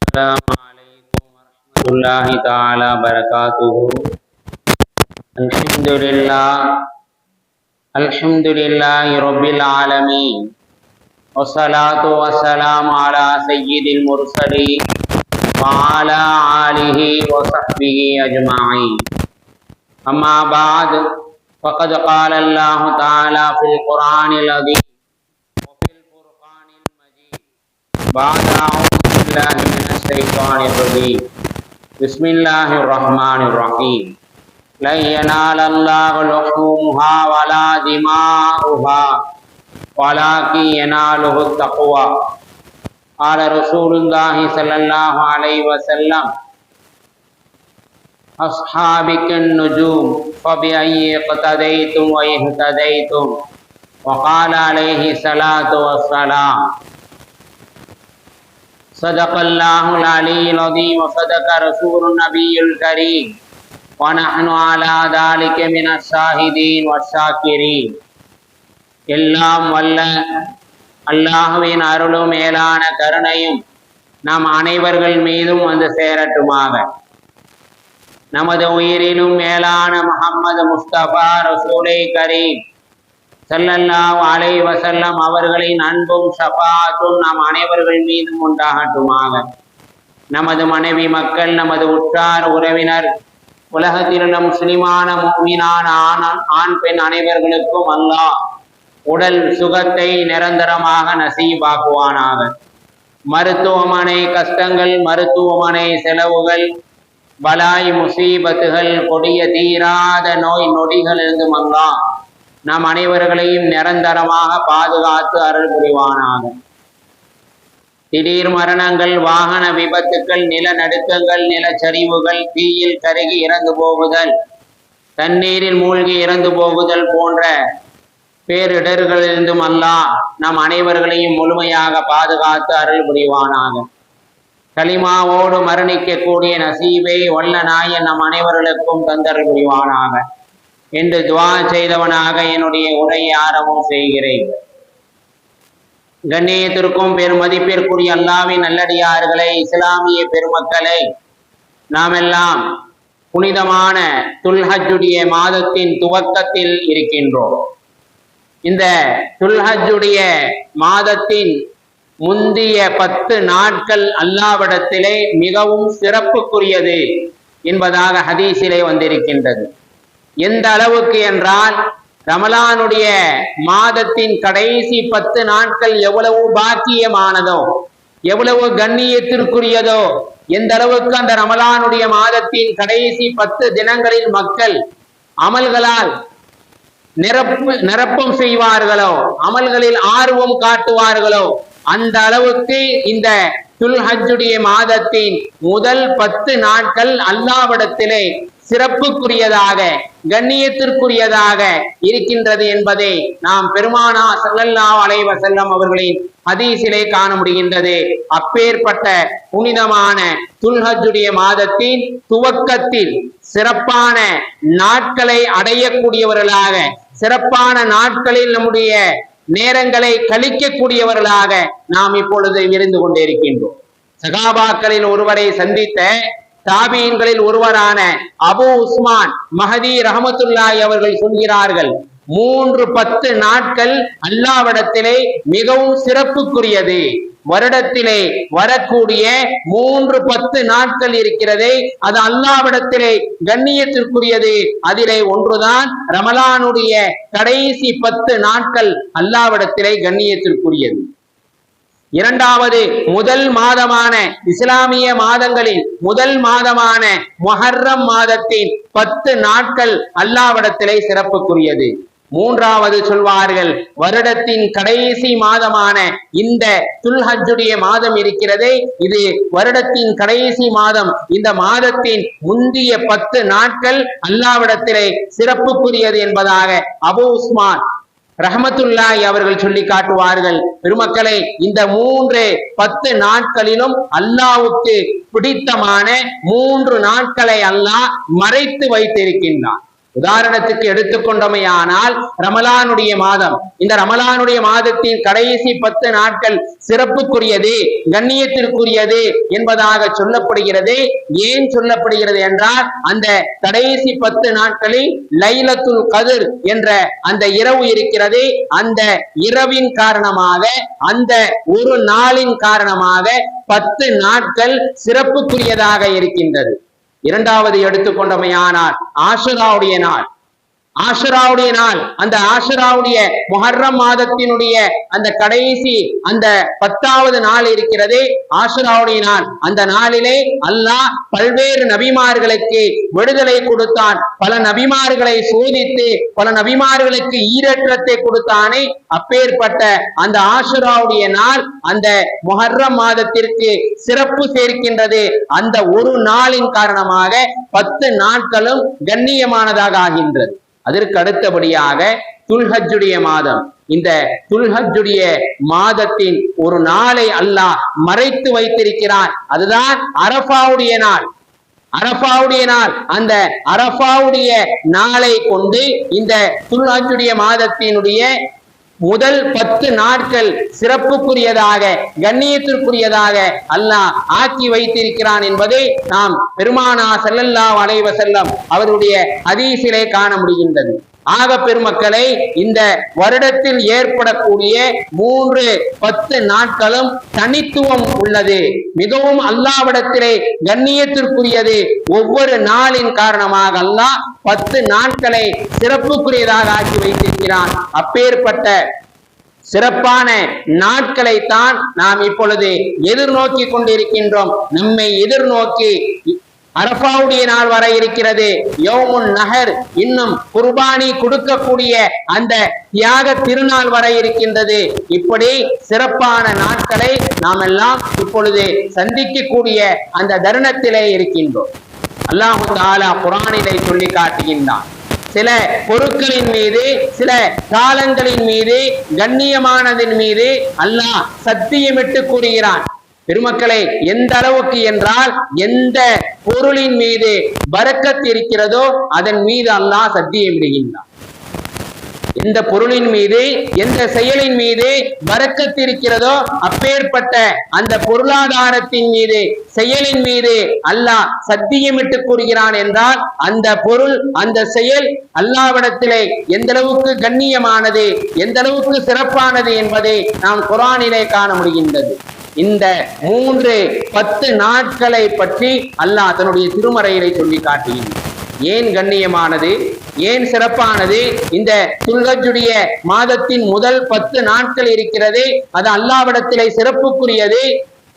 السلام عليكم ورحمة الله تعالى وبركاته. الحمد لله رب العالمين، والصلاة والسلام على سيد المرسلين وعلى آله وصحبه أجمعين. أما بعد، فقد قال الله تعالى في القرآن العظيم وفي الفرقان المجيد بعد أعوذ بالله من الشيطان الرجيم. بسم الله الرحمن الرحيم. لن ينال الله لحومها ولا دماؤها ولكن يناله التقوى. قال رسول الله صلى الله عليه وسلم: أصحابك النجوم فبأي اقتديتم واهتديتم. وقال عليه الصلاة والسلام: صدق الله العلي العظيم وصدق رسول النبي الكريم ونحن على ذلك من الشاهدين والشاكرين. எல்லாம் வல்ல அல்லாஹ்வின் அருளும் மேலான கருணையும் நம் அனைவர்கள் மீதும் வந்து சேரட்டுமாக. நமது உயிரிலும் மேலான முஹம்மது முஸ்தபா ரசூலே கரீம் ஸல்லல்லாஹு அலைஹி வஸல்லம் அவர்களின் அன்பும் ஷஃபாஅத்தும் நம் அனைவர்கள் மீதும் உண்டாகட்டுமாக. நமது மனைவி மக்கள், நமது உற்றார் உறவினர், உலகத்தில் உள்ள முஸ்லிமான முஃமினான ஆண் பெண் அனைவர்களுக்கும் அல்லாஹ் உடல் சுகத்தை நிரந்தரமாக நசீபாக்குவானாக. மருத்துவமனை கஷ்டங்கள், மருத்துவமனை செலவுகள், பலாய் முசீபத்துகள், கொடிய தீராத நோய் நொடிகள் இருந்தும் அல்லாஹ் நம் அனைவர்களையும் நிரந்தரமாக பாதுகாத்து அருள் புரிவானாக. திடீர் மரணங்கள், வாகன விபத்துக்கள், நிலநடுக்கங்கள், நிலச்சரிவுகள், தீயில் கருகி இறந்து போகுதல், தண்ணீரில் மூழ்கி இறந்து போகுதல் போன்ற பேரிடர்களிலிருந்தும் அல்லாஹ் நம் அனைவர்களையும் முழுமையாக பாதுகாத்து அருள் புரிவானாக. கலிமாவோடு மரணிக்கக்கூடிய நசீபை வல்ல நாயன் நம் அனைவர்களுக்கும் தந்தருள் புரிவானாக என்று துவா செய்தவனாக என்னுடைய உரையை ஆரம்பம் செய்கிறேன். கண்ணியத்திற்கும் பெருமதிப்பிற்குரிய அல்லாஹ்வின் நல்லடியார்களை, இஸ்லாமிய பெருமக்களை, நாமெல்லாம் புனிதமான துல்ஹஜ்ஜுடைய மாதத்தின் துவக்கத்தில் இருக்கின்றோம். இந்த துல்ஹஜ்ஜுடைய மாதத்தின் முந்திய 10 நாட்கள் அல்லாஹ்விடத்திலே மிகவும் சிறப்புக்குரியது என்பதாக ஹதீஸிலே வந்திருக்கின்றது. எந்த அளவுக்கு என்றால், ரமலானுடைய மாதத்தின் கடைசி 10 நாட்கள் எவ்வளவு பாக்கியமானதோ, எவ்வளவு கண்ணியத்திற்குரியதோ, எந்த அளவுக்கு அந்த ரமலானுடைய மாதத்தின் கடைசி 10 தினங்களில் மக்கள் அமல்களால் நிரப்பம் செய்வார்களோ, அமல்களில் ஆர்வம் காட்டுவார்களோ, அந்த அளவுக்கு இந்த துல்ஹஜ்ஜுடைய மாதத்தின் முதல் 10 நாட்கள் அல்லாஹ்விடத்திலே சிறப்புக்குரியதாக, கண்ணியத்திற்குரியதாக இருக்கின்றது என்பதை நாம் பெருமானார் ஸல்லல்லாஹு அலைஹி வஸல்லம் அவர்களின் ஹதீஸிலே காண முடிகின்றது. அப்பேற்பட்ட புனிதமான துல்ஹஜ்ஜுடைய மாதத்தின் துவக்கத்தில் சிறப்பான நாட்களை அடையக்கூடியவர்களாக, சிறப்பான நாட்களில் நம்முடைய நேரங்களை கழிக்கக்கூடியவர்களாக நாம் இப்பொழுது இருந்து கொண்டிருக்கின்றோம். சகாபாக்களில் ஒருவரை சந்தித்த தாபீன்களில் ஒருவரான அபு உஸ்மான் மஹதி ரஹமத்துல்லாஹி அவர்கள் சொல்கிறார்கள், 3-10 நாட்கள் அல்லாஹ்விடத்திலே மிகவும் சிறப்புக்குரியது. வருடத்திலே வரக்கூடிய 3-10 நாட்கள் இருக்கிறதே, அது அல்லாஹ்விடத்திலே கண்ணியத்திற்குரியது. அதிலே ஒன்றுதான் ரமலானுடைய கடைசி 10 நாட்கள் அல்லாஹ்விடத்திலே கண்ணியத்திற்குரியது. இரண்டாவது, முதல் மாதமான இஸ்லாமிய மாதங்களில் முதல் மாதமான முஹர்ரம் மாதத்தின் 10 நாட்கள் அல்லாஹ்விடத்திலே சிறப்புக்குரியது. மூன்றாவது சொல்வார்கள், வருடத்தின் கடைசி மாதமான இந்த துல்ஹஜ்ஜுடைய மாதம் இருக்கிறதே, இது வருடத்தின் கடைசி மாதம். இந்த மாதத்தின் முந்திய 10 நாட்கள் அல்லாஹ்விடத்திலே சிறப்புக்குரியது என்பதாக அபு உஸ்மான் ரஹமத்துல்லாஹி அவர்கள் சொல்லி காட்டுவார்கள். பெருமக்களை, இந்த 10 நாட்களிலும் அல்லாஹ்வுக்கு பிடித்தமான 3 நாட்களை அல்லாஹ் மறைத்து வைத்திருக்கின்றான். உதாரணத்துக்கு எடுத்துக்கொண்டமையானால் ரமலானுடைய மாதம், இந்த ரமலானுடைய மாதத்தின் கடைசி 10 நாட்கள் சிறப்புக்குரியது, கண்ணியத்திற்குரியது என்பதாக சொல்லப்படுகிறது. ஏன் சொல்லப்படுகிறது என்றால், அந்த கடைசி 10 நாட்களில் லைலத்துல் கத்ர் என்ற அந்த இரவு இருக்கிறது. அந்த இரவின் காரணமாக, அந்த ஒரு நாளின் காரணமாக 10 நாட்கள் சிறப்புக்குரியதாக இருக்கின்றது. இரண்டாவது எடுத்துக்கொண்டமையானால் ஆஷுராவுடைய நாள், ஆஷுராவுடைய நாள், அந்த ஆஷுராவுடைய முஹர்ரம் மாதத்தினுடைய அந்த கடைசி அந்த 10வது நாள் இருக்கிறது, ஆஷுராவுடைய நாள். அந்த நாளிலே அல்லாஹ் பல்வேறு நபிமார்களுக்கு விடுதலை கொடுத்தான், பல நபிமார்களை சோதித்து பல நபிமார்களுக்கு ஈரேற்றத்தை கொடுத்தானே. அப்பேற்பட்ட அந்த ஆஷுராவுடைய நாள் அந்த முஹர்ரம் மாதத்திற்கு சிறப்பு சேர்க்கின்றது. அந்த ஒரு நாளின் காரணமாக 10 நாட்களும் கண்ணியமானதாக ஆகின்றது. அதற்கு அடுத்தபடியாக துல்ஹஜ்ஜுடைய மாதம், இந்த துல்ஹஜ்ஜுடைய மாதத்தின் ஒரு நாளை அல்லாஹ் மறைத்து வைத்திருக்கிறான். அதுதான் அரஃபாவுடைய நாள். அரஃபாவுடைய நாள், அந்த அரஃபாவுடைய நாளை கொண்டு இந்த துல்ஹஜ்ஜுடைய மாதத்தினுடைய முதல் 10 நாட்கள் சிறப்புக்குரியதாக, கண்ணியத்திற்குரியதாக அல்லாஹ் ஆக்கி வைத்திருக்கிறான் என்பதை நாம் பெருமானார் ஸல்லல்லாஹு அலைஹி வஸல்லம் அவருடைய ஹதீஸிலே காண முடிகின்றது. ஆக பெருமக்களை, இந்த வருடத்தில் ஏற்படக்கூடிய 10 நாட்களும் தனித்துவம் உள்ளது, மிகவும் அல்லாஹ்விடத்திலே கண்ணியத்திற்குரியது. ஒவ்வொரு நாளின் காரணமாக அல்லாஹ் 10 நாட்களை சிறப்புக்குரியதாக ஆக்கி வைத்திருக்கிறான். அப்பேற்பட்ட சிறப்பான நாட்களைத்தான் நாம் இப்பொழுது எதிர்நோக்கி கொண்டிருக்கின்றோம். நம்மை எதிர்நோக்கி அரஃபாவுடைய நாள் வர இருக்கிறது, யௌமுன் நஹர், இன்னும் குர்பானி கொடுக்கக்கூடிய அந்த தியாக திருநாள் வர இருக்கின்றது. இப்படி சிறப்பான நாட்களை நாம் எல்லாம் இப்பொழுது சந்திக்கக்கூடிய அந்த தருணத்திலே இருக்கின்றோம். அல்லாஹ் தஆலா குர்ஆனிலே சொல்லி காட்டுகின்றான், சில பொருட்களின் மீது, சில காலங்களின் மீது, கண்ணியமானதின் மீது அல்லாஹ் சத்தியமிட்டு கூறுகிறான். பெருமக்களை, எந்த அளவுக்கு என்றால், எந்த பொருளின் மீது பரக்கத் இருக்கிறதோ அதன் மீது அல்லாஹ் சத்தியமிடுகின்றான். எந்த பொருளின் மீது, எந்த செயலின் மீது பரக்கத் இருக்கிறதோ அப்பேற்பட்ட அந்த பொருளாதாரத்தின் மீது, செயலின் மீது அல்லாஹ் சத்தியமிட்டு கூறுகிறான் என்றால், அந்த பொருள், அந்த செயல் அல்லாஹ்விடத்திலே எந்த அளவுக்கு கண்ணியமானது, எந்த அளவுக்கு சிறப்பானது என்பதை நாம் குர்ஆனிலே காண முடிகின்றது. இந்த 10 நாட்களை பற்றி அல்லாஹ் தன்னுடைய திருமறையிலே சொல்லி காட்டுகின்றான். ஏன் கண்ணியமானது, ஏன் சிறப்பானது? இந்த துல்ஹஜ்ஜுடைய மாதத்தின் முதல் 10 நாட்கள் இருக்கிறது, அது அல்லாஹ்விடத்திலே சிறப்புக்குரியது,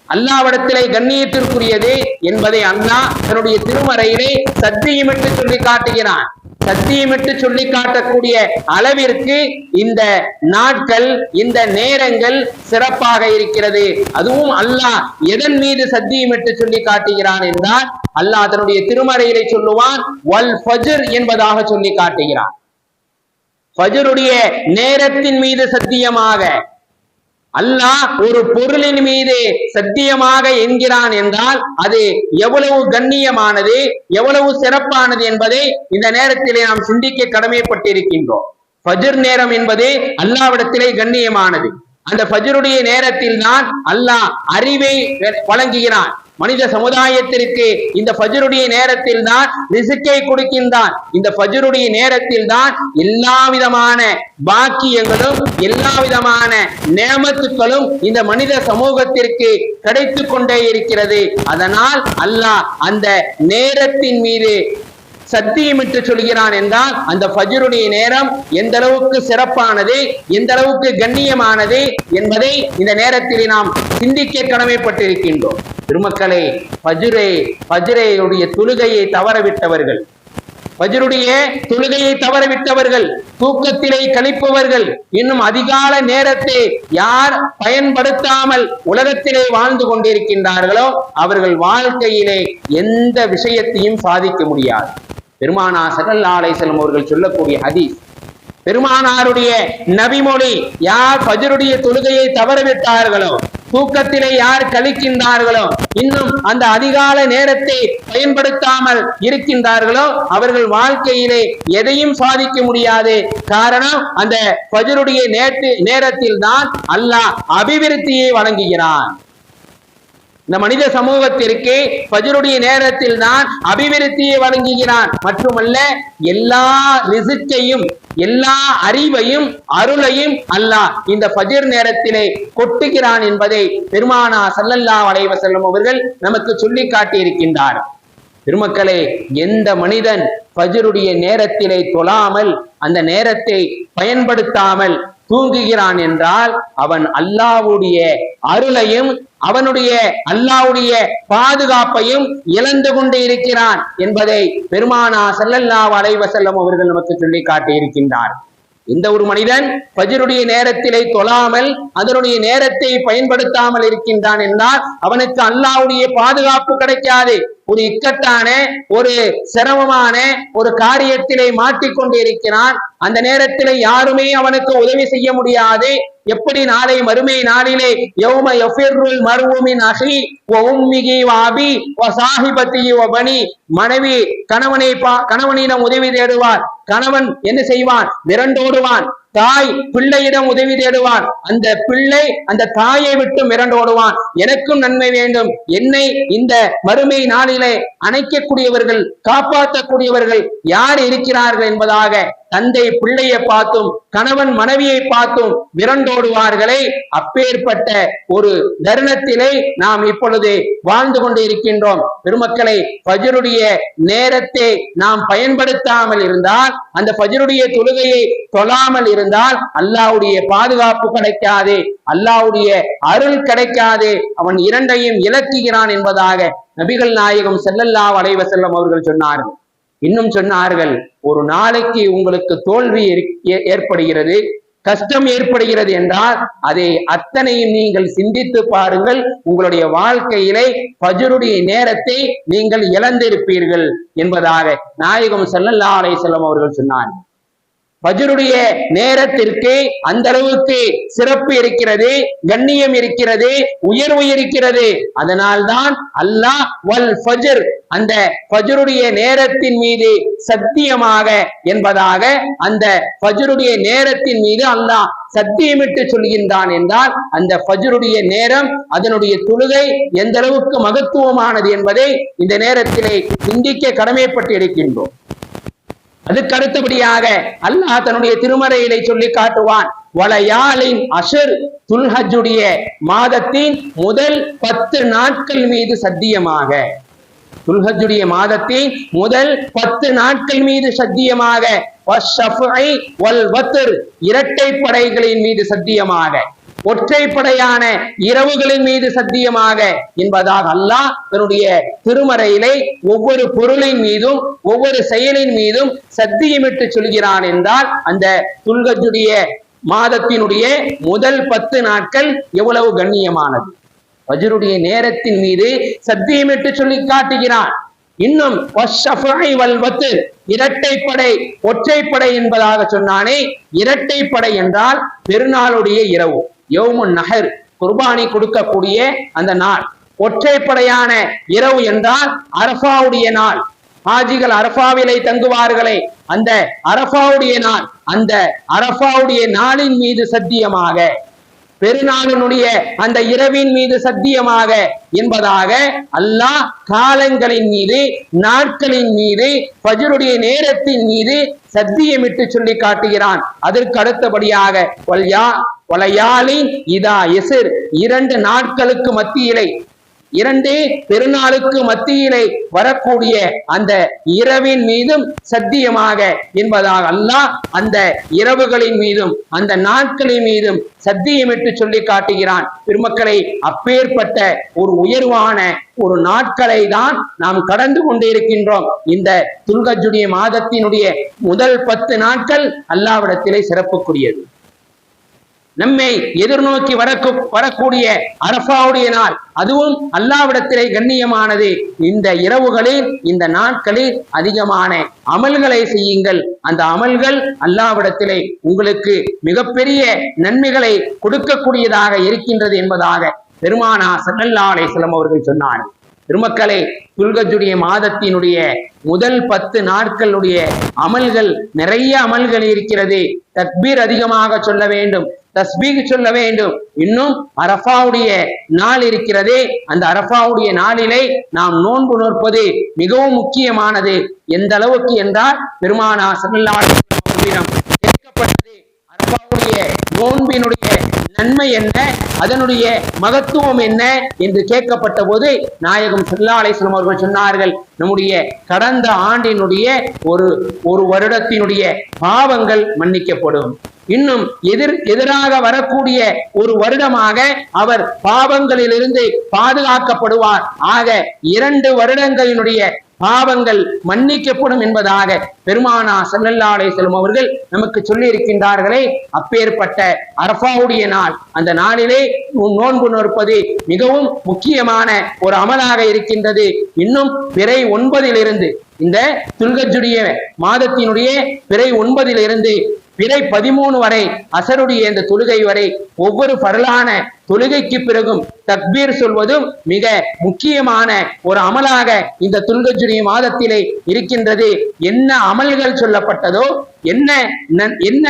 அல்லாஹ்விடத்திலே கண்ணியத்திற்குரியது என்பதை அல்லாஹ் தன்னுடைய திருமறையிலே சத்தியமிட்டு சொல்லி காட்டுகிறான். சத்தியமிட்டு சொல்லி காட்டக்கூடிய அளவிற்கு இந்த நாட்கள், இந்த நேரங்கள் சிறப்பாக இருக்கிறது. அதுவும் அல்லாஹ் எதன் மீது சத்தியமிட்டு சொல்லி காட்டுகிறான் என்றால், அல்லாஹ் தன்னுடைய திருமறையிலே சொல்லுவான், வல் ஃபஜ்ர் என்பதாக சொல்லி காட்டுகிறான். ஃபஜ்ருடைய நேரத்தின் மீது சத்தியமாக அல்லாஹ் ஒரு பொருளின் மீது சத்தியமாக என்கிறான் என்றால், அது எவ்வளவு கண்ணியமானது, எவ்வளவு சிறப்பானது என்பதை இந்த நேரத்திலே நாம் சிந்திக்க கடமைப்பட்டிருக்கின்றோம். ஃபஜ்ர் நேரம் என்பது அல்லாஹ்விடத்திலே கண்ணியமானது. அந்த ஃபஜ்ருடைய நேரத்தில் தான் அல்லாஹ் அறிவை வழங்குகிறான். மனித சமுதாயத்திற்கு இந்த ஃபஜ்ருடைய நேரத்தில் தான் ரிஸ்கை கொடுக்கின்றான். இந்த ஃபஜ்ருடைய நேரத்தில் தான் எல்லா விதமான பாக்கியங்களும், எல்லா விதமான நேமத்துக்களும் இந்த மனித சமூகத்திற்கு கிடைத்து கொண்டே இருக்கிறது. அதனால் அல்லாஹ் அந்த நேரத்தின் மீது சத்தியமிட்டு சொல்கிறான் என்றால், அந்த ஃபஜ்ருடைய நேரம் எந்த அளவுக்கு சிறப்பானது, எந்த அளவுக்கு கண்ணியமானது என்பதை இந்த நேரத்தில் நாம் சிந்திக்க கடமைப்பட்டிருக்கின்றோம். திருமக்களே, ஃபஜ்ருடைய தொழுகையை தவறவிட்டவர்கள், ஃபஜ்ருடைய தொழுகையை தவறவிட்டவர்கள், தூக்கத்திலே கழிப்பவர்கள், இன்னும் அதிகால நேரத்தை யார் பயன்படுத்தாமல் உலகத்திலே வாழ்ந்து கொண்டிருக்கின்றார்களோ அவர்கள் வாழ்க்கையிலே எந்த விஷயத்தையும் சாதிக்க முடியாது. பெருமானார் ஸல்லல்லாஹு அலைஹி வஸல்லம் அவர்கள் சொல்லக்கூடிய ஹதீஸ், பெருமானாருடைய நபிமொழி, யார் ஃபஜ்ருடைய தொழுகையை தவறவிட்டார்களோ, தூக்கத்திலே யார் கழிக்கின்றார்களோ, இன்னும் அந்த அதிகாலை நேரத்தை பயன்படுத்தாமல் இருக்கின்றார்களோ அவர்கள் வாழ்க்கையிலே எதையும் சாதிக்க முடியாது. காரணம், அந்த ஃபஜ்ருடைய நேரத்தில் தான் அல்லாஹ் அபிவிருத்தியை வழங்குகிறான். இந்த மனித சமூகத்திற்கு ஃபஜ்ருடைய நேரத்தில் தான் அபிவிருத்தியை வழங்குகிறான். மட்டுமல்ல, எல்லா ரிஸ்கையும் எல்லா அறிவையும் அருளையும் அல்லாஹ் இந்த ஃபஜ்ர் நேரத்திலே கொட்டுகிறான் என்பதை பெருமானார் ஸல்லல்லாஹு அலைஹி வஸல்லம் அவர்கள் நமக்கு சொல்லி காட்டி இருக்கின்றார். பெருமக்களே, எந்த மனிதன் ஃபஜ்ருடைய நேரத்திலே தொழாமல் அந்த நேரத்தை பயன்படுத்தாமல் தூங்குகிறான் என்றால் அவன் அல்லாஹ்வுடைய அருளையும் அல்லாஹ்வுடைய பாதுகாப்பையும் இழந்து கொண்டு இருக்கிறான் என்பதை பெருமானார் ஸல்லல்லாஹு அலைஹி வஸல்லம் அவர்கள் நமக்கு சொல்லி காட்டி இருக்கின்றார். எந்த ஒரு மனிதன் ஃபஜ்ருடைய நேரத்திலே தொழாமல் அதனுடைய நேரத்தை பயன்படுத்தாமல் இருக்கின்றான் என்றால் அவனுக்கு அல்லாஹ்வுடைய பாதுகாப்பு கிடைக்காது. ஒரு இக்கட்டான ஒரு சிரமமான ஒரு காரியத்திலே மாட்டிக்கொண்டு இருக்கிறான். அந்த நேரத்திலே யாருமே அவனுக்கு உதவி செய்ய முடியாது. எப்படி நாளை மறுமை நாளிலே யௌம யஃபிர்ருல் மர்உ மின் அஹி வ உம்மிஹி வ அபி வ ஸாஹிபத்திஹி வ பனி, மனைவி கணவனிடம் உதவி தேடுவார், கணவன் என்ன செய்வான்? விரண்டோடுவான். தாய் பிள்ளையிடம் உதவி தேடுவான், அந்த பிள்ளை அந்த தாயை விட்டு மிரண்டோடுவான். எனக்கும் நன்மை வேண்டும், என்னை இந்த மறுமை நாளிலே அணைக்கக்கூடியவர்கள் காப்பாற்றக்கூடியவர்கள் யார் இருக்கிறார்கள் என்பதாக தந்தை பிள்ளையை பார்த்தும் கணவன் மனைவியை பார்த்தும் விரண்டோடுவார்களே. அப்பேற்பட்ட ஒரு தருணத்திலே நாம் இப்பொழுது வாழ்ந்து கொண்டு இருக்கின்றோம். பெருமக்களை, ஃபஜ்ருடைய நேரத்தை நாம் பயன்படுத்தாமல் இருந்தால், அந்த ஃபஜ்ருடைய தொழுகையை தொழாமல் இருந்தால் அல்லாஹ்வுடைய பாதுகாப்பு கிடைக்காது, அல்லாஹ்வுடைய அருள் கிடைக்காது. அவன் இரண்டையும் இழக்குகிறான் என்பதாக நபிகள் நாயகம் ஸல்லல்லாஹு அலைஹி வஸல்லம் அவர்கள் சொன்னார்கள். இன்னும் சொன்னார்கள், ஒரு நாளைக்கு உங்களுக்கு தோல்வி ஏற்படுகிறது, கஷ்டம் ஏற்படுகிறது என்றால் அதை அத்தனையும் நீங்கள் சிந்தித்து பாருங்கள். உங்களுடைய வாழ்க்கையிலே ஃபஜ்ருடைய நேரத்தை நீங்கள் இழந்திருப்பீர்கள் என்பதாக நாயகம் ஸல்லல்லாஹு அலைஹி வஸல்லம் அவர்கள் சொன்னார்கள். ஃபஜ்ருடைய நேரத்திற்கு அந்த அளவுக்கு சிறப்பு இருக்கிறது, கண்ணியம் இருக்கிறது, உயர்வு இருக்கிறது. அதனால்தான் அல்லாஹ் வல் ஃபஜ்ர், அந்த ஃபஜ்ருடைய நேரத்தின் மீது சத்தியமாக என்பதாக அந்த ஃபஜ்ருடைய நேரத்தின் மீது அல்லாஹ் சத்தியமிட்டு சொல்கின்றான் என்றால் அந்த ஃபஜ்ருடைய நேரம் அதனுடைய தொழுகை எந்த அளவுக்கு மகத்துவமானது என்பதை இந்த நேரத்திலே சிந்திக்க கடமைப்பட்டு இருக்கின்றோம். அதுக்கு அடுத்தபடியாக அல்லாஹ் தன்னுடைய திருமறையிலே சொல்லி காட்டுவான், வலயாலின் அஷர், துல்ஹஜ்ஜுடைய மாதத்தின் முதல் 10 நாட்கள் மீது சத்தியமாக, துல்ஹஜ்ஜுடைய மாதத்தின் முதல் 10 நாட்கள் மீது சத்தியமாக, வஷ்ஷஃபை வல் வத்ர், இரட்டை படைகளின் மீது சத்தியமாக, ஒற்றைப்படையான இரவுகளின் மீது சத்தியமாக என்பதாக அல்லாஹ் தன்னுடைய திருமறையிலே ஒவ்வொரு பொருளின் மீதும் ஒவ்வொரு செயலின் மீதும் சத்தியமிட்டு சொல்கிறான் என்றால் அந்த துல்ஹஜ்ஜுடைய மாதத்தினுடைய முதல் 10 நாட்கள் எவ்வளவு கண்ணியமானது. ஃபஜ்ருடைய நேரத்தின் மீது சத்தியமிட்டு சொல்லி காட்டுகிறான். இன்னும் இரட்டைப்படை ஒற்றைப்படை என்பதாக சொன்னானே, இரட்டைப்படை என்றால் பெருநாளுடைய இரவு, யௌமுன் நஹர், குர்பானி கொடுக்கக்கூடிய அந்த நாள். ஒற்றைப்படையான இரவு என்றால் அரஃபாவுடைய நாள். ஹாஜிகள் அரஃபாவிலே தங்குவார்களே, அந்த அரஃபாவுடைய நாள், அந்த அரஃபாவுடைய நாளின் மீது சத்தியமாக, பெருநாளினுடைய அந்த இரவின் மீது சத்தியமாக என்பதாக அல்லாஹ் காலங்களின் மீது நாட்களின் மீது ஃபஜ்ருடைய நேரத்தின் மீது சத்தியமிட்டு சொல்லி காட்டுகிறான். அதற்கு அடுத்தபடியாக வலயாலின் இதா யஸ்ர், 2 நாட்களுக்கு மத்தியிலே, 2 பெருநாளுக்கு மத்தியிலே வரக்கூடிய அந்த இரவின் மீதும் சத்தியமாக என்பதாக அல்லாஹ் அந்த இரவுகளின் மீதும் அந்த நாட்களின் மீதும் சத்தியமிட்டு சொல்லி காட்டுகிறான். பெருமக்களை, அப்பேற்பட்ட ஒரு உயர்வான ஒரு நாட்களை தான் நாம் கடந்து கொண்டு இருக்கின்றோம். இந்த துல்ஹஜ்ஜுடைய மாதத்தினுடைய முதல் 10 நாட்கள் அல்லாஹ்விடத்திலே சிறப்புக்குரியது. நம்மை எதிர்நோக்கி வரக்கூடிய அரஃபாவுடைய நாள், அதுவும் அல்லாஹ்விடத்திலே கண்ணியமானது. இந்த இரவுகளில் இந்த நாட்களில் அதிகமான அமல்களை செய்யுங்கள். அந்த அமல்கள் அல்லாஹ்விடத்திலே உங்களுக்கு மிகப்பெரிய நன்மைகளை கொடுக்கக்கூடியதாக இருக்கின்றது என்பதாக பெருமானா ஸல்லல்லாஹு அலைஹி வஸல்லம் அவர்கள் சொன்னார். பெருமக்களே, துல்கஜுடைய மாதத்தினுடைய முதல் 10 நாட்களுடைய அமல்கள், நிறைய அமல்கள் இருக்கிறது. தக்பீர் அதிகமாக சொல்ல வேண்டும், தஸ்பீஹ் சொல்ல வேண்டும். இன்னும் அரஃபாவுடைய நாள் இருக்கிறதே, அந்த அரஃபாவுடைய நாளிலே நாம் நோன்பு நோற்பது மிகவும் முக்கியமானது. எந்த அளவுக்கு என்றால், பெருமானா ஸல்லல்லாஹு அலைஹி வஸல்லம் கேட்கப்பட்டது, அரஃபாவுடைய நோன்பினுடைய நன்மை என்ன, அதனுடைய மகத்துவம் என்ன என்று கேட்கப்பட்ட போது நாயகம் ஸல்லல்லாஹு அலைஹி வஸல்லம் அவர்கள் சொன்னார்கள், நம்முடைய கடந்த ஆண்டினுடைய ஒரு வருடத்தினுடைய பாவங்கள் மன்னிக்கப்படும். இன்னும் எதிராக வரக்கூடிய ஒரு வருடமாக அவர் பாவங்களிலிருந்து பாதுகாக்கப்படுவார். ஆக 2 வருடங்களினுடைய பாவங்கள் மன்னிக்கப்படும் என்பதாக பெருமானா ஸல்லல்லாஹு அலைஹி வஸல்லம் அவர்கள் நமக்கு சொல்லி இருக்கின்றார்களே. அப்பேற்பட்ட அரஃபாவுடைய நாள், அந்த நாளிலே நோன்பு நோற்பது மிகவும் முக்கியமான ஒரு அமலாக இருக்கின்றது. இன்னும் பிறை 9 இந்த துல்கஜுடைய மாதத்தினுடைய பிறை 9 பிறை 13 வரை, அசருடைய இந்த தொழுகை வரை, ஒவ்வொரு பரலான தொழுகைக்கு பிறகும் தக்பீர் சொல்வதும் மிக முக்கியமான ஒரு அமலாக இந்த துல்கஜுடைய மாதத்திலே இருக்கின்றது. என்ன அமல்கள் சொல்லப்பட்டதோ, என்ன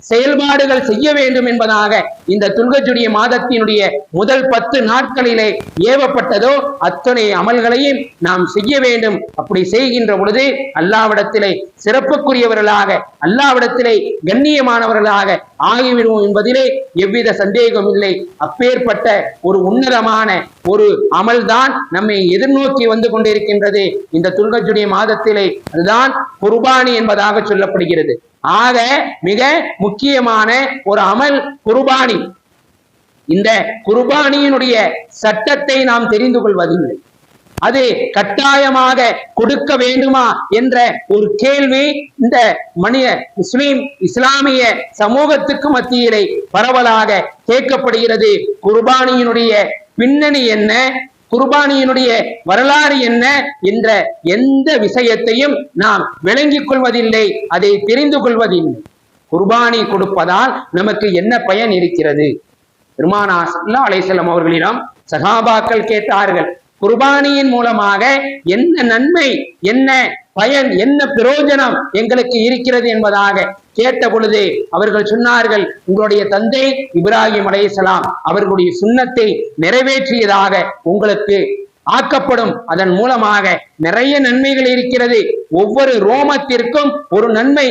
செயல்பாடுகள் செய்ய வேண்டும் என்பதாக இந்த துல்கஜுடைய மாதத்தினுடைய முதல் 10 நாட்களிலே ஏவப்பட்டதோ அத்தனை அமல்களையும் நாம் செய்ய வேண்டும். அப்படி செய்கின்ற பொழுது அல்லாஹ்விடத்திலே சிறப்புக்குரியவர்களாக, அல்லாஹ்விடத்திலே கண்ணியமானவர்களாக ஆகிவிடுவோம் என்பதிலே எவ்வித சந்தேகம் இல்லை. அப்பேற்பட்ட ஒரு உன்னதமான ஒரு அமல்தான் நம்மை எதிர்நோக்கி வந்து கொண்டிருக்கின்றது இந்த துல்கஜுடைய மாதத்திலே. அதுதான் குர்பானி என்பதாக சொல்லப்படுகிறது. ஆக மிக முக்கியமான ஒரு அமல் குர்பானி. இந்த குர்பானியினுடைய சட்டத்தை நாம் தெரிந்து கொள்வதில்லை. அது கட்டாயமாக கொடுக்க வேண்டுமா என்ற ஒரு கேள்வி இந்த இஸ்லாமிய சமூகத்துக்கு மத்தியிலே பரவலாக கேட்கப்படுகிறது. குர்பானியினுடைய பின்னணி என்ன, குர்பானியினுடைய வரலாறு என்ன என்ற எந்த விஷயத்தையும் நாம் விளங்கிக் கொள்வதில்லை, அதை தெரிந்து கொள்வதில்லை. குர்பானி கொடுப்பதால் நமக்கு என்ன பயன் இருக்கிறது? பெருமானா ஸல்லல்லாஹு அலைஹி வஸல்லம் அவர்களிடம் சஹாபாக்கள் கேட்டார்கள், குர்பானியின் மூலமாக என்ன நன்மை, என்ன பயன், என்ன பிரயோஜனம் எங்களுக்கு இருக்கிறது என்பதாக கேட்ட பொழுது அவர்கள் சொன்னார்கள், உங்களுடைய தந்தை இப்ராஹிம் அலைஹிஸ்ஸலாம் அவர்களுடைய சுன்னத்தை நிறைவேற்றியதாக உங்களுக்கு ஆக்கப்படும். அதன் மூலமாக நிறைய நன்மைகள் இருக்கிறது. ஒவ்வொரு ரோமத்திற்கும் ஒரு நன்மை.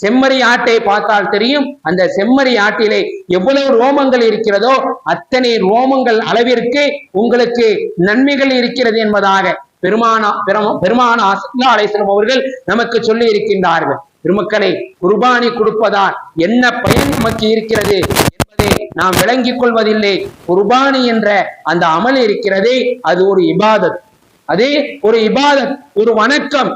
செம்மறி ஆட்டை பார்த்தால் தெரியும், அந்த செம்மறி ஆட்டிலே எவ்வளவு ரோமங்கள் இருக்கிறதோ அத்தனை ரோமங்கள் அளவிற்கு உங்களுக்கு நன்மைகள் இருக்கிறது என்பதாக பெருமானா ஸல்லல்லாஹு அலைஹி வஸல்லம் அவர்கள் நமக்கு சொல்லி இருக்கின்றார்கள். பெருமக்களை, குர்பானி கொடுப்பதால் என்ன பயன் நமக்கு இருக்கிறது என்பதை நாம் விளங்கிக் கொள்வதில்லை. குர்பானி என்ற அந்த அமல் இருக்கிறதே, அது ஒரு இபாதத், அது ஒரு இபாதத், ஒரு வணக்கம்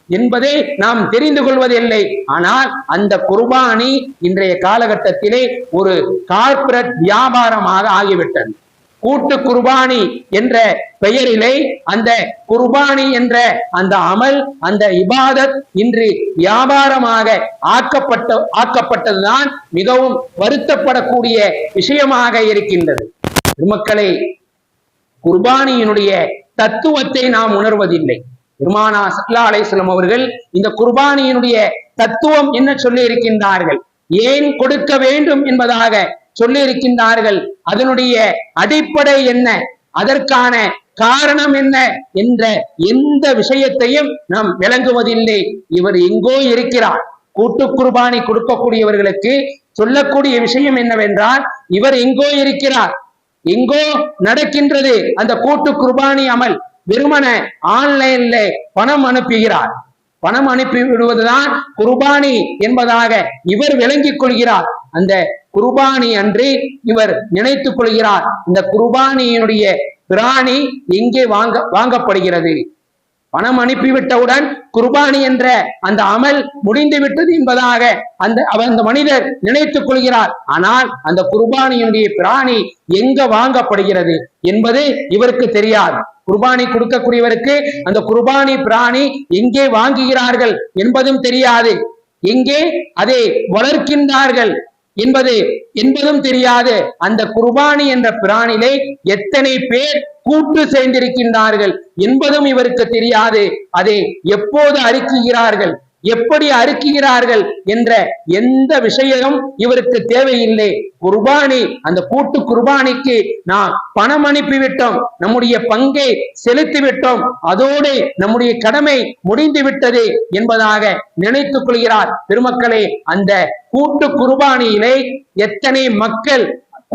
என்பதை நாம் தெரிந்து கொள்வதில்லை. ஆனால் அந்த குர்பானி இன்றைய காலகட்டத்திலே ஒரு கார்ப்பரேட் வியாபாரமாக ஆகிவிட்டது. கூட்டு குர்பானி என்ற பெயரிலே அந்த குர்பானி என்ற அந்த அமல், அந்த இபாதத் இன்று வியாபாரமாக ஆக்கப்பட்டதுதான் மிகவும் வருத்தப்படக்கூடிய விஷயமாக இருக்கின்றது. மக்களே, குர்பானியினுடைய தத்துவத்தை நாம் உணர்வதில்லை. பெருமானா ஸல்லல்லாஹு அலைஹி வஸல்லம் அவர்கள் இந்த குர்பானியினுடைய தத்துவம் என்ன சொல்லி இருக்கின்றார்கள், ஏன் கொடுக்க வேண்டும் என்பதாக சொல்லி இருக்கின்றார்கள், அதனுடைய அடிப்படை என்ன, அதற்கான காரணம் என்ன என்ற எந்த விஷயத்தையும் நாம் விளங்குவதில்லை. இவர் எங்கோ இருக்கிறார். கூட்டு குர்பானி கொடுக்கக்கூடியவர்களுக்கு சொல்லக்கூடிய விஷயம் என்னவென்றால், இவர் எங்கோ இருக்கிறார், எங்கோ நடக்கின்றது அந்த கூட்டு குர்பானி அமல். வெறுமன ஆன்லைன்ல பணம் அனுப்புகிறார். பணம் அனுப்பி விடுவதுதான் குர்பானி என்பதாக இவர் விளங்கிக் கொள்கிறார். அந்த குர்பானி அன்று இவர் நினைத்துக் கொள்கிறார், இந்த குர்பானியினுடைய பிராணி எங்கே வாங்கப்படுகிறது. பணம் அனுப்பிவிட்டவுடன் குர்பானி என்ற அந்த அமல் முடிந்து விட்டது என்பதாக அந்த மனிதர் நினைத்துக் கொள்கிறார். ஆனால் அந்த குர்பானியினுடைய பிராணி எங்க வாங்கப்படுகிறது என்பது இவருக்கு தெரியாது. குர்பானி கொடுக்கக்கூடியவருக்கு அந்த குர்பானி பிராணி எங்கே வாங்குகிறார்கள் என்பதும் தெரியாது. எங்கே அதை வளர்க்கின்றார்கள், என்பதும் தெரியாது. அந்த குர்பானி என்ற பிராணிலே எத்தனை பேர் கூட்டு சேர்ந்திருக்கின்றார்கள் என்பதும் இவருக்கு தெரியாது. அதை எப்போது அறுக்குகிறார்கள், எப்படி அறுக்குகிறார்கள் என்ற எந்த விஷயமும் இவருக்கு தேவையில்லை. குர்பானி, அந்த கூட்டு குர்பானிக்கு நாம் பணம் அனுப்பிவிட்டோம், நம்முடைய பங்கை செலுத்திவிட்டோம், அதோடு நம்முடைய கடமை முடிந்து விட்டது என்பதாக நினைத்துக் கொள்கிறார். பெருமக்களே, அந்த கூட்டு குர்பானியிலே எத்தனை மக்கள்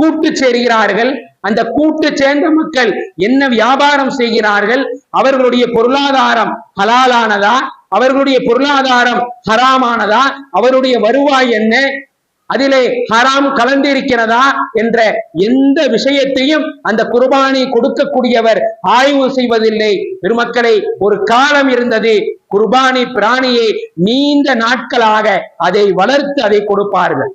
கூட்டு சேர்கிறார்கள், அந்த கூட்டு சேர்ந்த மக்கள் என்ன வியாபாரம் செய்கிறார்கள், அவர்களுடைய பொருளாதாரம் ஹலாலானதா, அவர்களுடைய பொருளாதாரம் ஹராமானதா, அவருடைய வருவாய் என்ன, அதிலே ஹராம் கலந்திருக்கிறதா என்ற எந்த விஷயத்தையும் அந்த குர்பானி கொடுக்கக்கூடியவர் ஆய்வு செய்வதில்லை. பெருமக்களை, ஒரு காலம் இருந்தது, குர்பானி பிராணியை நீண்ட நாட்களாக அதை வளர்த்து அதை கொடுப்பார்கள்.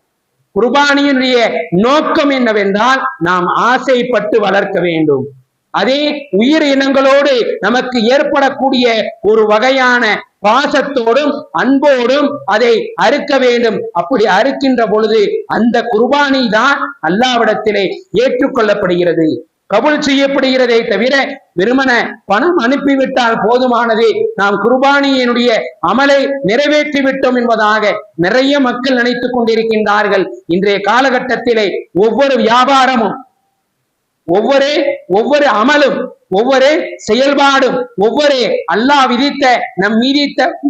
குர்பானியினுடைய நோக்கம் என்னவென்றால், நாம் ஆசைப்பட்டு வளர்க்க வேண்டும். அதே உயிர் இனங்களோடு நமக்கு ஏற்படக்கூடிய ஒரு வகையான பாசத்தோடும் அன்போடும் அதை அறுக்க வேண்டும். அப்படி அறுக்கின்ற பொழுது அந்த குர்பானி தான் அல்லாஹ்விடத்திலே ஏற்றுக்கொள்ளப்படுகிறது, கபூல் செய்யப்படுகிறதை தவிர வெறுமன பணம் அனுப்பிவிட்டால் போதுமானது, நாம் குர்பானியினுடைய அமலை நிறைவேற்றி விட்டோம் என்பதாக நிறைய மக்கள் நினைத்துக் கொண்டிருக்கின்றார்கள். இன்றைய காலகட்டத்திலே ஒவ்வொரு வியாபாரமும், ஒவ்வொரு அமலும், ஒவ்வொரு செயல்பாடும், ஒவ்வொரு அல்லாஹ்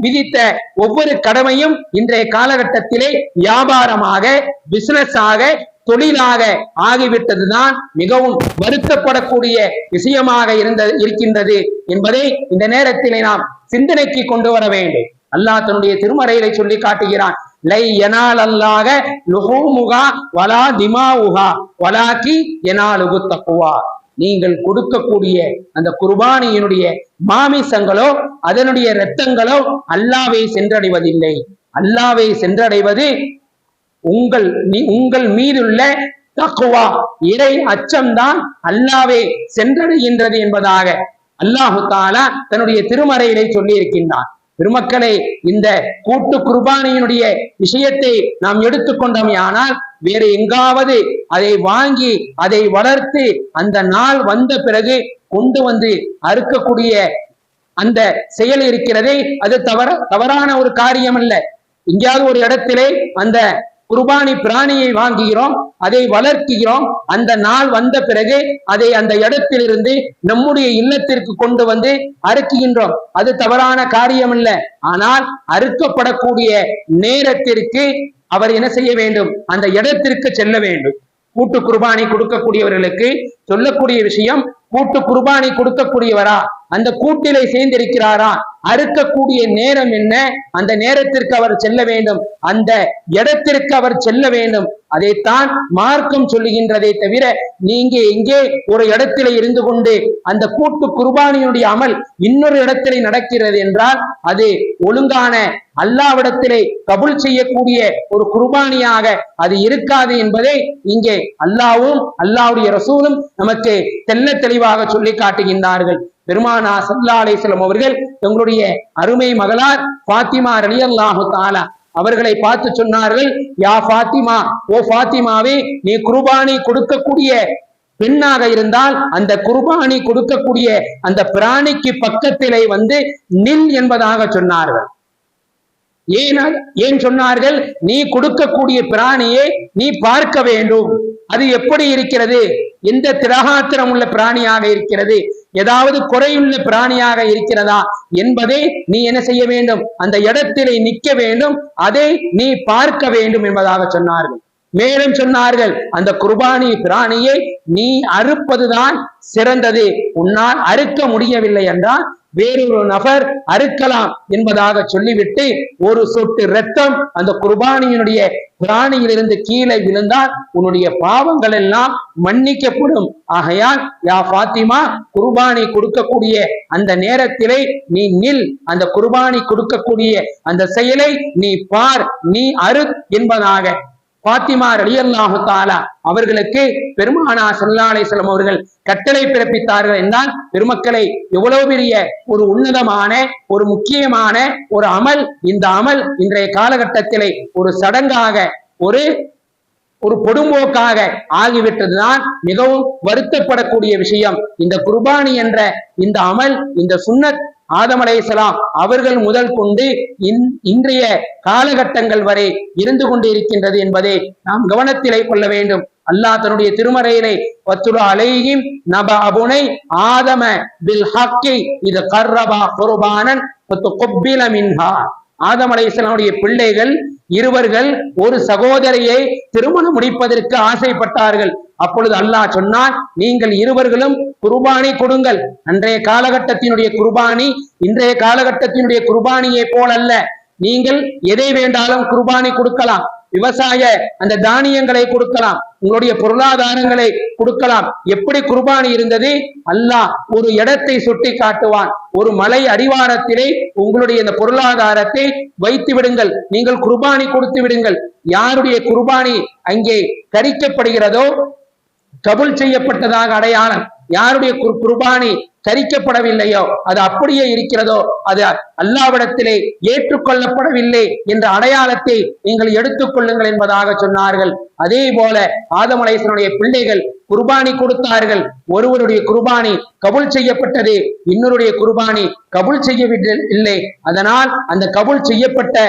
விதித்த ஒவ்வொரு கடமையும் இன்றைய காலகட்டத்திலே வியாபாரமாக, பிசினஸாக, தொழிலாக ஆகிவிட்டதுதான் மிகவும் வருத்தப்படக்கூடிய விஷயமாக இருக்கின்றது என்பதை இந்த நேரத்திலே நாம் சிந்தனைக்கு கொண்டு வர வேண்டும். அல்லாஹ் தன்னுடைய திருமறையிலே சொல்லி காட்டுகிறான், லை யனால் அல்லாஹ லுஹூமுஹா வலா திமாஉஹா வலாகி யனாலுஹு தக்வா. நீங்கள் கொடுக்கக்கூடிய அந்த குர்பானியினுடைய மாமிசங்களோ அதனுடைய இரத்தங்களோ அல்லாஹ்வை சென்றடைவதில்லை. அல்லாஹ்வை சென்றடைவது உங்கள் மீதுள்ள தக்வா, இறை அச்சம்தான் அல்லாஹ்வை சென்றடைகின்றது என்பதாக அல்லாஹு தஆலா தன்னுடைய திருமறையிலே சொல்லி இருக்கின்றார். பெருமக்களே, இந்த கூட்டு குர்பானியினுடைய விஷயத்தை நாம் எடுத்துக்கொண்டோமையானால் வேறு எங்காவது அதை வாங்கி அதை வளர்த்து அந்த நாள் வந்த பிறகு கொண்டு வந்து அறுக்கக்கூடிய அந்த செயல் இருக்கிறதே, அது தவறான ஒரு காரியம் அல்ல. எங்கேயாவது ஒரு இடத்திலே அந்த குர்பானி பிராணியை வாங்குகிறோம், அதை வளர்க்கிறோம், அந்த நாள் வந்த பிறகு அதை அந்த இடத்திலிருந்து நம்முடைய இல்லத்திற்கு கொண்டு வந்து அறுக்குகின்றோம், அது தவறான காரியம் அல்ல. ஆனால் அறுக்கப்படக்கூடிய நேரத்திற்கு அவர் என்ன செய்ய வேண்டும், அந்த இடத்திற்கு செல்ல வேண்டும். கூட்டு குர்பானி கொடுக்கக்கூடியவர்களுக்கு சொல்லக்கூடிய விஷயம், கூட்டு குர்பானி கொடுக்கக்கூடியவரா அந்த கூட்டிலே சேர்ந்திருக்கிறாரா, அறுக்கக்கூடிய நேரம் என்ன, அந்த நேரத்திற்கு அவர் செல்ல வேண்டும், அந்த இடத்திற்கு அவர் செல்ல வேண்டும். அதைத்தான் மார்க்கம் சொல்லுகின்றதை தவிர நீங்க எங்கே ஒரு இடத்திலே இருந்து கொண்டு அந்த கூட்டு குர்பானியுடைய அமல் இன்னொரு இடத்திலே நடக்கிறது என்றால் அது ஒழுங்கான அல்லாஹ்விடத்திலே கபூல் செய்யக்கூடிய ஒரு குர்பானியாக அது இருக்காது என்பதை இங்கே அல்லாஹ்வும் அல்லாஹ்வுடைய ரசூலும் நமக்கு தெள்ள தெளிவாக சொல்லி காட்டுகின்றார்கள். பெருமானா ஸல்லல்லாஹு அலைஹி வஸல்லம் அவர்கள் தங்களுடைய அருமை மகளார் ஃபாத்திமா ரலியல்லாஹு தஆலா அவர்களை பார்த்து சொன்னார்கள், யா ஃபாத்திமா, ஓ ஃபாத்திமாவே, நீ குர்பானி கொடுக்கக்கூடிய பெண்ணாக இருந்தால் அந்த குர்பானி கொடுக்கக்கூடிய அந்த பிராணிக்கு பக்கத்திலே வந்து நில் என்பதாக சொன்னார்கள். ஏன் சொன்னார்கள், நீ கொடுக்கக்கூடிய பிராணியை நீ பார்க்க வேண்டும், அது எப்படி இருக்கிறது, எந்த திரகாத்திரம் உள்ள பிராணியாக இருக்கிறது, ஏதாவது குறையுள்ள பிராணியாக இருக்கிறதா என்பதை நீ என்ன செய்ய வேண்டும், அந்த இடத்திலே நிற்க வேண்டும், அதை நீ பார்க்க வேண்டும் என்பதாக சொன்னார்கள். மேலும் சொன்னார்கள், அந்த குர்பானி பிராணியை நீ அறுப்பதுதான் சிறந்தது, உன்னால் அறுக்க முடியவில்லை என்றால் வேறொரு நபர் அறுக்கலாம் என்பதாக சொல்லிவிட்டு ஒரு சொட்டு இரத்தம் அந்த குர்பானியினுடைய பிராணியிலிருந்து கீழே விழுந்தால் உன்னுடைய பாவங்கள் எல்லாம் மன்னிக்கப்படும். ஆகையால் யா ஃபாத்திமா, குர்பானி கொடுக்கக்கூடிய அந்த நேரத்திலே நீ நில், அந்த குர்பானி கொடுக்கக்கூடிய அந்த செயலை நீ பார், நீ அறு என்பதாக ஃபாத்திமா ரலியல்லாஹு தஆலா அவர்களுக்கு பெருமானா ஸல்லல்லாஹு அலைஹி வஸல்லம் அவர்கள் கட்டளை பிறப்பித்தார்கள் என்றால், பெருமக்களை, எவ்வளவு பெரிய ஒரு உன்னதமான ஒரு முக்கியமான ஒரு அமல். இந்த அமல் இன்றைய காலகட்டத்திலே ஒரு சடங்காக, ஒரு ஒரு பொடும்போக்காக ஆகிவிட்டதுதான் மிகவும் வருத்தப்படக்கூடிய விஷயம். இந்த குர்பானி என்ற இந்த அமல், இந்த சுன்னத் ஆதம் அலைஹிஸ்ஸலாம் அவர்கள் முதல் கொண்டு இன்றைய காலகட்டங்கள் வரை இருந்து கொண்டு இருக்கின்றது என்பதை நாம் கவனத்திலே கொள்ள வேண்டும். அல்லாஹ் தன்னுடைய திருமறையிலே வத்துலு அலைஹிம் நபஅ அபுனை ஆதம பில் ஹக்கி இது கர்ரபா குர்பானன் ஃபதுகுப்பில மின்ஹா. ஆதம் அலைஹிஸ்ஸலாமுடைய பிள்ளைகள் இருவர்கள் ஒரு சகோதரியை திருமணம் முடிப்பதற்கு ஆசைப்பட்டார்கள். அப்பொழுது அல்லாஹ் சொன்னான், நீங்கள் இருவர்களும் குர்பானி கொடுங்கள். அன்றைய காலகட்டத்தினுடைய குர்பானி இன்றைய காலகட்டத்தினுடைய குர்பானியை போலல்ல. நீங்கள் எதை வேண்டாலும் குர்பானி கொடுக்கலாம். விவசாய அந்த தானியங்களை கொடுக்கலாம், உங்களுடைய பொருளாதாரங்களை கொடுக்கலாம். எப்படி குர்பானி இருந்தது? அல்லாஹ் ஒரு இடத்தை சுட்டி காட்டுவான். ஒரு மலை அடிவாரத்திலே உங்களுடைய இந்த பொருளாதாரத்தை வைத்து விடுங்கள், நீங்கள் குர்பானி கொடுத்து விடுங்கள். யாருடைய குர்பானி அங்கே கரிக்கப்படுகிறதோ கபுல் செய்யப்பட்டதாக அடையாளம். யாருடைய குர்பானி கரிக்கப்படவில்லையோ, அது அப்படியே இருக்கிறதோ, அது அல்லாஹ்விடத்திலே ஏற்றுக்கொள்ளப்படவில்லை என்ற அடையாளத்தை நீங்கள் எடுத்துக் கொள்ளுங்கள் என்பதாக சொன்னார்கள். அதே போல ஆதம் அலைஹிஸ்ஸலாமுடைய பிள்ளைகள் குர்பானி கொடுத்தார்கள். ஒருவருடைய குர்பானி கபுல் செய்யப்பட்டது, இன்னொருடைய குர்பானி கபுல் செய்யவில்லை. அதனால் அந்த கபுல் செய்யப்பட்ட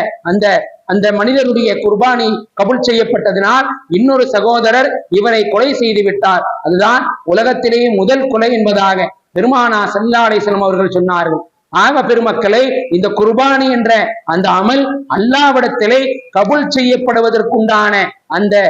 அந்த மனிதருடைய குர்பானி கபுல் செய்யப்பட்டதனால் இன்னொரு சகோதரர் இவரை கொலை செய்து விட்டார். அதுதான் உலகத்திலேயே முதல் கொலை என்பதாக பெருமானா ஸல்லல்லாஹு அலைஹி வஸல்லம் அவர்கள் சொன்னார்கள். ஆக பெருமக்களை, இந்த குர்பானி என்ற அந்த அமல் அல்லாஹ்விடத்திலே கபுல் செய்யப்படுவதற்குண்டான அந்த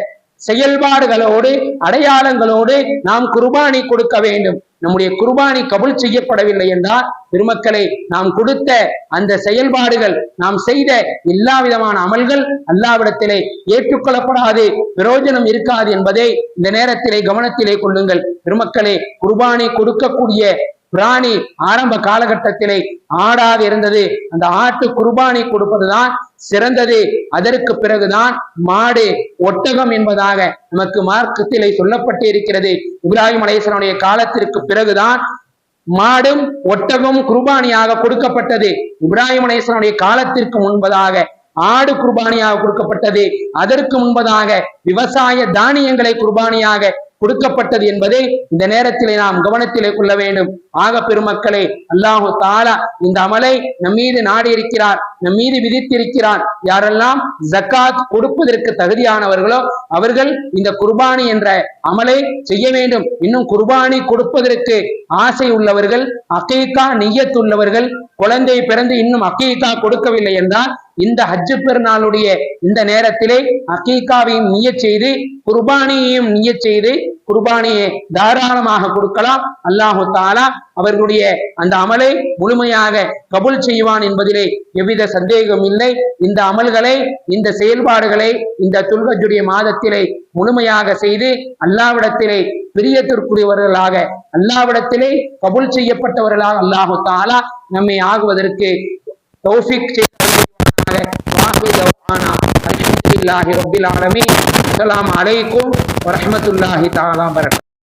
செயல்பாடுகளோடு அடையாளங்களோடு நாம் குர்பானி கொடுக்க வேண்டும். நம்முடைய குர்பானி கபுல் செய்யப்படவில்லை என்றால் பெருமக்களை, நாம் கொடுத்த அந்த செயல்பாடுகள், நாம் செய்த எல்லா விதமான அமல்கள் அல்லாஹ்விடத்திலே ஏற்றுக்கொள்ளப்படாது, பிரயோஜனம் இருக்காது என்பதை இந்த நேரத்திலே கவனத்திலே கொள்ளுங்கள். பெருமக்களே, குர்பானி கொடுக்கக்கூடிய பிராணி ஆரம்ப காலகட்டத்திலே ஆடாக இருந்தது. அந்த ஆட்டு குர்பானி கொடுப்பதுதான் சிறந்தது. அதற்கு பிறகுதான் மாடு, ஒட்டகம் என்பதாக நமக்கு மார்க்கத்திலே சொல்லப்பட்டு இருக்கிறது. இப்ராஹிம் அலைஹிஸ்ஸலாமுடைய காலத்திற்கு பிறகுதான் மாடும் ஒட்டகம் குர்பானியாக கொடுக்கப்பட்டது. இப்ராஹிம் அலைஹிஸ்ஸலாமுடைய காலத்திற்கு முன்பதாக ஆடு குர்பானியாக கொடுக்கப்பட்டது. அதற்கு முன்பதாக விவசாய தானியங்களை குர்பானியாக கொடுக்கப்பட்டது என்பதை இந்த நேரத்திலே நாம் கவனத்திலே கொள்ள வேண்டும். ஆக பெருமக்களே, அல்லாஹு தஆலா இந்த அமலை நம்மீது நாடி இருக்கிறார், நம்மீது விதித்திருக்கிறார். யாரெல்லாம் ஜக்காத் கொடுப்பதற்கு தகுதியானவர்களோ அவர்கள் இந்த குர்பானி என்ற அமலை செய்ய வேண்டும். இன்னும் குர்பானி கொடுப்பதற்கு ஆசை உள்ளவர்கள், அகீகா நிய்யத் உள்ளவர்கள், குழந்தை பிறந்து இன்னும் அகீகா கொடுக்கவில்லை என்றால் இந்த ஹஜ் பெருநாளுடைய இந்த நேரத்திலே அகீகாவையும் நிய்யத் செய்து குர்பானியையும் நிய்யத் செய்து குர்பானியை தாராளமாக கொடுக்கலாம். அல்லாஹு தஆலா அவர்களுடைய அந்த அமலை முழுமையாக கபூல் செய்வான் என்பதிலே எவ்வித சந்தேகம் இல்லை. இந்த அமல்களை, இந்த செயல்பாடுகளை இந்த துல்ஹஜ்ஜுடைய மாதத்திலே முழுமையாக செய்து அல்லாஹ்விடத்திலே பிரியத்திற்குரியவர்களாக, அல்லாஹ்விடத்திலே கபூல் செய்யப்பட்டவர்களாக அல்லாஹு தஆலா நம்மை ஆகுவதற்கு தௌஃபீக் செய்வானாக. அல்ஹம்துலில்லாஹி ரப்பில் ஆலமீன். அஸ்ஸலாமு அலைக்கும் வரஹ்மத்துல்லாஹி தஆலா வபரகாத்துஹு.